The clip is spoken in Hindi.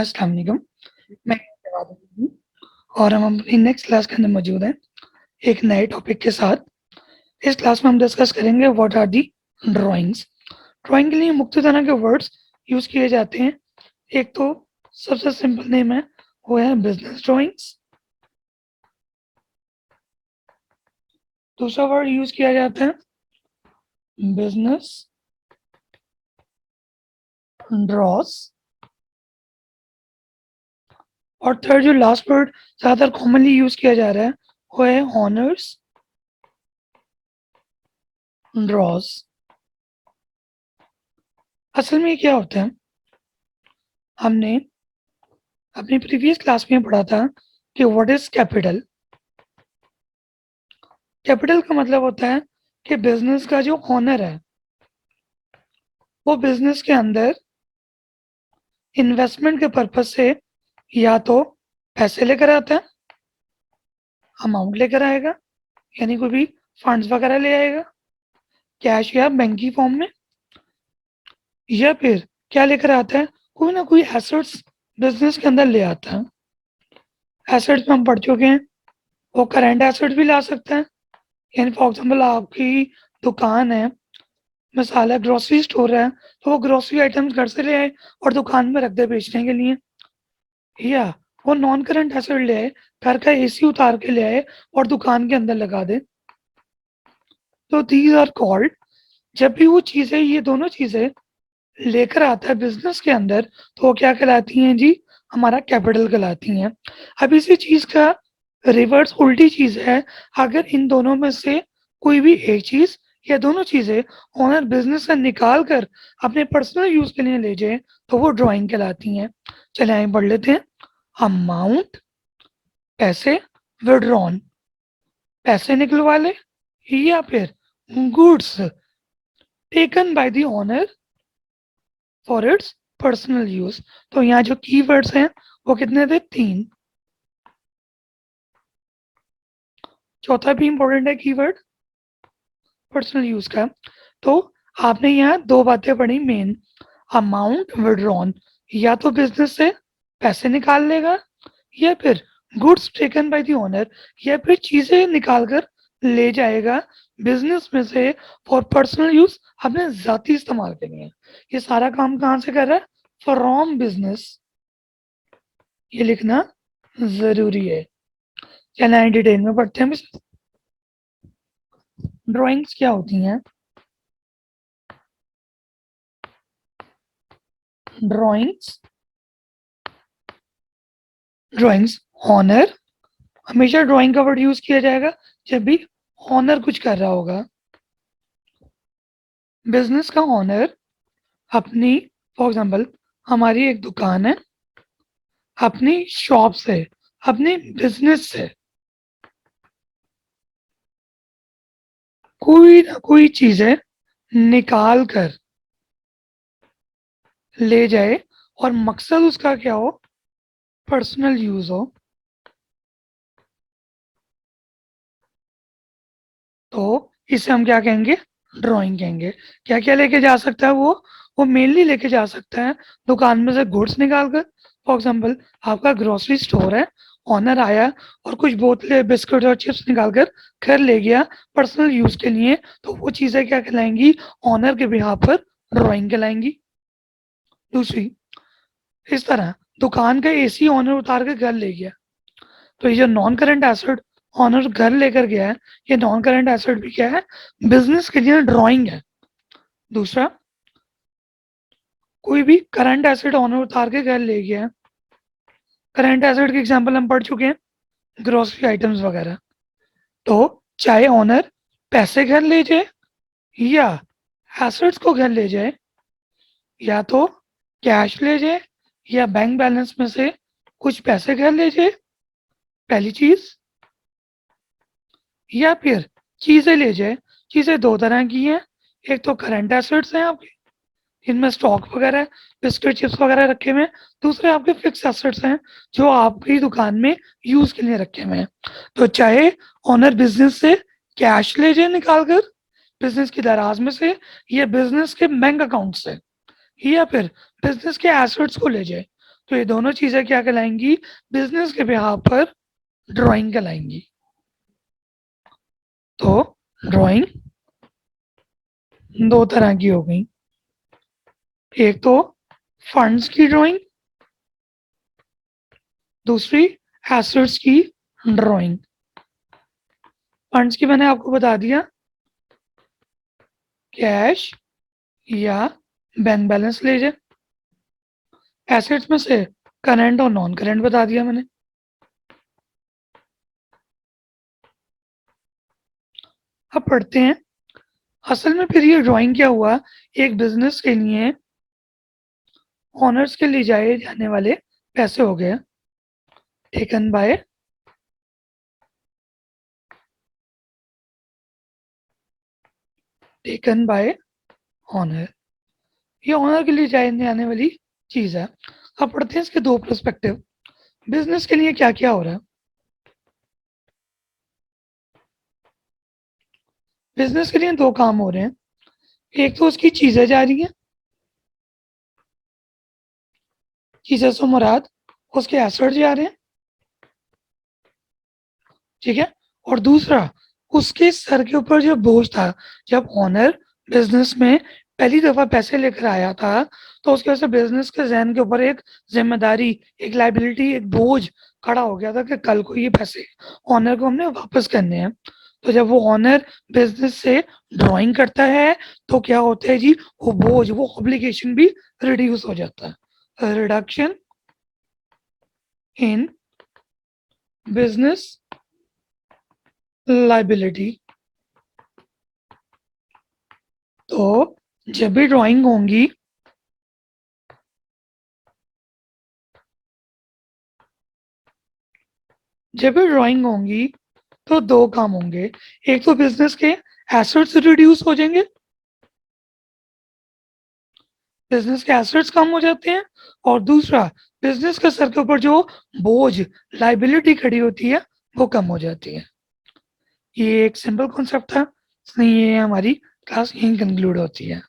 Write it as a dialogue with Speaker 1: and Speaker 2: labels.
Speaker 1: अस्सलाम वालेकुम। मैं जवाद हूँ और हम अपनी नेक्स्ट क्लास के अंदर मौजूद हैं एक नए टॉपिक के साथ। इस क्लास में हम डिस्कस करेंगे what are the drawings. Drawing के लिए मुख्य तरह के वर्ड्स यूज़ किए जाते हैं। एक तो सबसे सिंपल नेम है, वो है बिजनेस ड्राइंग्स। दूसरा वर्ड यूज़ किया जाता है बिजनेस ड्रॉस। और थर्ड जो लास्ट वर्ड ज़्यादातर कॉमनली यूज़ किया जा रहा है वो है ऑनर्स ड्रॉस। असल में क्या होता है, हमने अपनी प्रीवियस क्लास में पढ़ा था कि व्हाट इज कैपिटल। कैपिटल का मतलब होता है कि बिजनेस का जो ओनर है वो बिजनेस के अंदर इन्वेस्टमेंट के पर्पज से या तो पैसे लेकर आता है, अमाउंट लेकर आएगा, यानी कोई भी फंड्स वगैरह ले आएगा कैश या बैंक की फॉर्म में, या फिर क्या लेकर आता है, कोई ना कोई एसेट्स बिजनेस के अंदर ले आता है। एसेट्स में हम पढ़ चुके हैं, वो करेंट एसेट्स भी ला सकता है। यानी फॉर एग्जाम्पल आपकी दुकान है, मिसाल है ग्रोसरी स्टोर है, तो वो ग्रोसरी आइटम्स घर से ले आए और दुकान में रख दे बेचने के लिए, या वो नॉन करंट एसेट ले आए, घर का एसी उतार के ले आए और दुकान के अंदर लगा दे। तो दीज आर कॉल्ड, जब भी वो चीज़ें, ये दोनों चीज़ें लेकर आता है बिजनेस के अंदर, तो वो क्या कहलाती हैं जी, हमारा कैपिटल कहलाती हैं। अब इसी चीज़ का रिवर्स उल्टी चीज़ है, अगर इन दोनों में से कोई भी एक चीज़ या दोनों चीज़ें ओनर बिजनेस से निकाल कर अपने पर्सनल यूज़ के लिए ले जाए तो वो ड्राइंग कहलाती हैं। चले आगे पढ़ लेते हैं। अमाउंट, पैसे, विड्रॉन, पैसे निकलवा ले, या फिर goods taken by the owner for its personal use. तो यहाँ जो कीवर्ड्स हैं वो कितने थे, 3। चौथा भी इंपॉर्टेंट है कीवर्ड, पर्सनल यूज का। तो आपने यहाँ 2 बातें पढ़ी मेन, अमाउंट विड्रॉन, या तो बिजनेस से पैसे निकाल लेगा, या फिर goods taken by the owner, या फिर चीजें निकाल कर ले जाएगा बिजनेस में से फॉर पर्सनल यूज, अपने जाती इस्तेमाल के लिए। ये सारा काम कहाँ से कर रहा है, फ्रॉम बिजनेस। ये लिखना जरूरी है। चलिए डिटेल में पढ़ते हैं। ड्राइंग्स क्या होती हैं, ड्राइंग्स ड्राइंग्स ऑनर, हमेशा ड्राइंग का वर्ड यूज किया जाएगा जब भी ऑनर कुछ कर रहा होगा। बिजनेस का ऑनर अपनी, फॉर एग्जांपल हमारी एक दुकान है, अपनी शॉप से, अपने बिजनेस से कोई ना कोई चीजें निकाल कर ले जाए और मकसद उसका क्या हो, पर्सनल यूज हो, तो इसे हम क्या कहेंगे, ड्राइंग कहेंगे। क्या क्या लेके जा सकता है वो मेनली लेके जा सकता है दुकान में से गुड्स निकाल कर। फॉर एग्जाम्पल आपका ग्रोसरी स्टोर है, ऑनर आया और कुछ बोतलें बिस्कुट और चिप्स निकाल कर घर ले गया पर्सनल यूज के लिए, तो वो चीज़ें क्या कहलाएंगी, ऑनर के बिहाफ पर ड्राइंग कहलाएंगी। दूसरी, इस तरह दुकान का एसी ऑनर उतार के घर ले गया, तो ये जो नॉन करंट एसेट ऑनर घर लेकर गया है, ये नॉन करंट एसेट भी क्या है, बिजनेस के लिए ड्राइंग है। दूसरा, कोई भी करंट एसेट ऑनर उतार के घर ले गया है। करंट एसेट के एग्जांपल हम पढ़ चुके हैं, ग्रोसरी आइटम्स वगैरह। तो चाहे ऑनर पैसे घर ले जाए या एसेट्स को घर ले जाए, या तो कैश ले जाए या बैंक बैलेंस में से कुछ पैसे घर ले जाए, पहली चीज, या फिर चीजें ले जाए। चीजें 2 तरह की हैं, एक तो करंट एसेट्स हैं आपके, इनमें स्टॉक वगैरह, बिस्किट चिप्स वगैरह रखे हुए हैं। दूसरे आपके फिक्स एसेट्स हैं जो आपकी दुकान में यूज के लिए रखे हुए हैं। तो चाहे ओनर बिजनेस से कैश ले जाए निकाल कर बिजनेस की दराज में से, या बिजनेस के बैंक अकाउंट से, या फिर बिजनेस के एसेट्स को ले जाए, तो ये दोनों चीजें क्या कहलाएंगी? बिजनेस के बिहाफ पर ड्राइंग कहलाएंगी। तो ड्राइंग दो तरह की हो गई, एक तो फंड्स की ड्राइंग, दूसरी एसेट्स की ड्राइंग। फंड्स की मैंने आपको बता दिया, कैश या बैंक बैलेंस ले जाए। एसेट्स में से करेंट और नॉन करेंट बता दिया मैंने। अब पढ़ते हैं असल में फिर ये ड्राइंग क्या हुआ। एक बिजनेस के लिए ऑनर्स के लिए जाए जाने वाले पैसे हो गए टेकन बाय ऑनर। ये ऑनर के लिए जाने आने वाली चीज है। अब पढ़ते हैं इसके दो पर्सपेक्टिव। बिजनेस के लिए क्या क्या हो रहा है? बिजनेस के लिए दो काम हो रहे हैं, एक तो उसकी चीजें जा रही हैं, चीजें से मुराद उसके एसेट जा रहे हैं, ठीक है। और दूसरा, उसके सर के ऊपर जो बोझ था, जब ऑनर बिजनेस में पहली दफा पैसे लेकर आया था, तो उसकी वजह से बिजनेस के जहन के ऊपर एक जिम्मेदारी, एक लाइबिलिटी, एक बोझ खड़ा हो गया था कि कल को ये पैसे ऑनर को हमने वापस करने हैं। तो जब वो ऑनर बिजनेस से ड्राइंग करता है तो क्या होता है जी, वो बोझ, वो ऑब्लिगेशन भी रिड्यूस हो जाता है। Reduction in business liability. तो जब भी ड्राइंग होंगी जब भी ड्राइंग होंगी तो दो काम होंगे, एक तो बिजनेस के एसेट्स रिड्यूस हो जाएंगे, बिजनेस के एसेट्स कम हो जाते हैं, और दूसरा, बिजनेस के सर के ऊपर जो बोझ, लाइबिलिटी खड़ी होती है, वो कम हो जाती है। ये एक सिंपल कॉन्सेप्ट था, इसलिए ये हमारी क्लास यहीं कंक्लूड होती है।